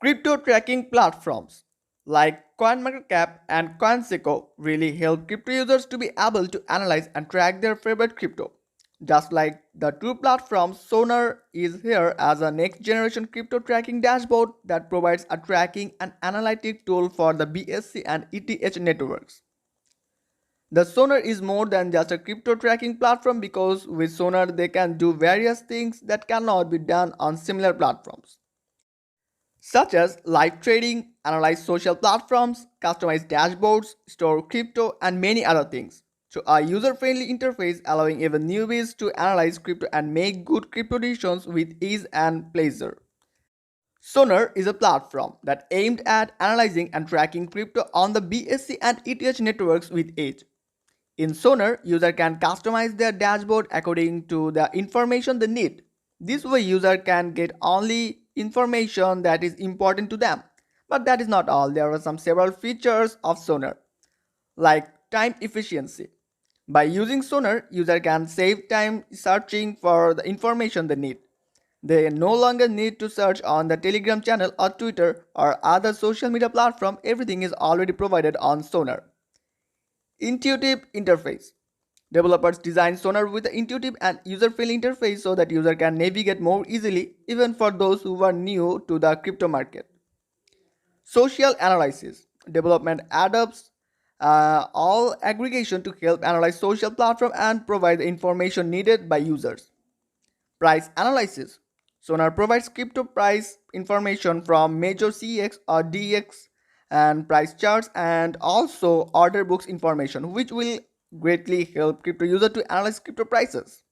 Crypto tracking platforms like CoinMarketCap and CoinSeco really help crypto users to be able to analyze and track their favorite crypto. Just like the two platforms, Sonar is here as a next generation crypto tracking dashboard that provides a tracking and analytic tool for the BSC and ETH networks. The Sonar is more than just a crypto tracking platform because with Sonar they can do various things that cannot be done on similar platforms, such as live trading, analyze social platforms, customize dashboards, store crypto, and many other things. So, a user friendly interface allowing even newbies to analyze crypto and make good crypto decisions with ease and pleasure. Sonar is a platform that aimed at analyzing and tracking crypto on the BSC and ETH networks with ease. In Sonar, user can customize their dashboard according to the information they need. This way user can get only information that is important to them. But that is not all. There are some several features of Sonar, like time efficiency. By using Sonar, user can save time searching for the information they need. They no longer need to search on the Telegram channel or Twitter or other social media platform. Everything is already provided on Sonar. Intuitive interface. Developers design Sonar with an intuitive and user-friendly interface so that user can navigate more easily even for those who are new to the crypto market. Social analysis. Development adopts all aggregation to help analyze social platform and provide the information needed by users. Price analysis. Sonar provides crypto price information from major CEX or DEX and price charts and also order books information which will greatly help crypto user to analyze crypto prices.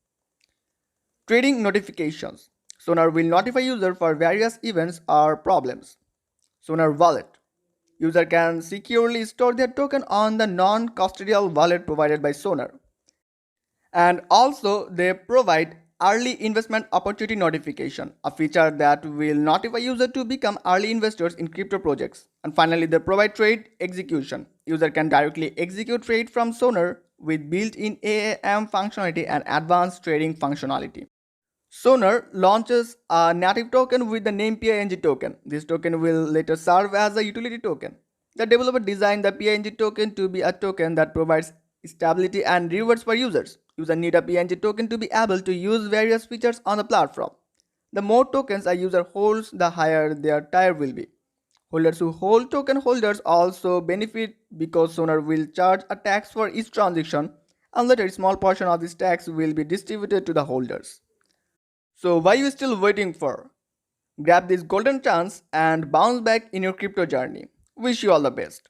Trading notifications. Sonar will notify user for various events or problems. Sonar wallet. User can securely store their token on the non-custodial wallet provided by Sonar. And also they provide early investment opportunity notification, a feature that will notify user to become early investors in crypto projects. And finally they provide trade execution. User can directly execute trade from Sonar with built-in AAM functionality and advanced trading functionality. Sonar launches a native token with the name PING token. This token will later serve as a utility token. The developer designed the PING token to be a token that provides stability and rewards for users. Users need a PING token to be able to use various features on the platform. The more tokens a user holds, the higher their tier will be. Holders who hold token holders also benefit because Sonar will charge a tax for each transaction and later a small portion of this tax will be distributed to the holders. So why you still waiting for? Grab this golden chance and bounce back in your crypto journey. Wish you all the best.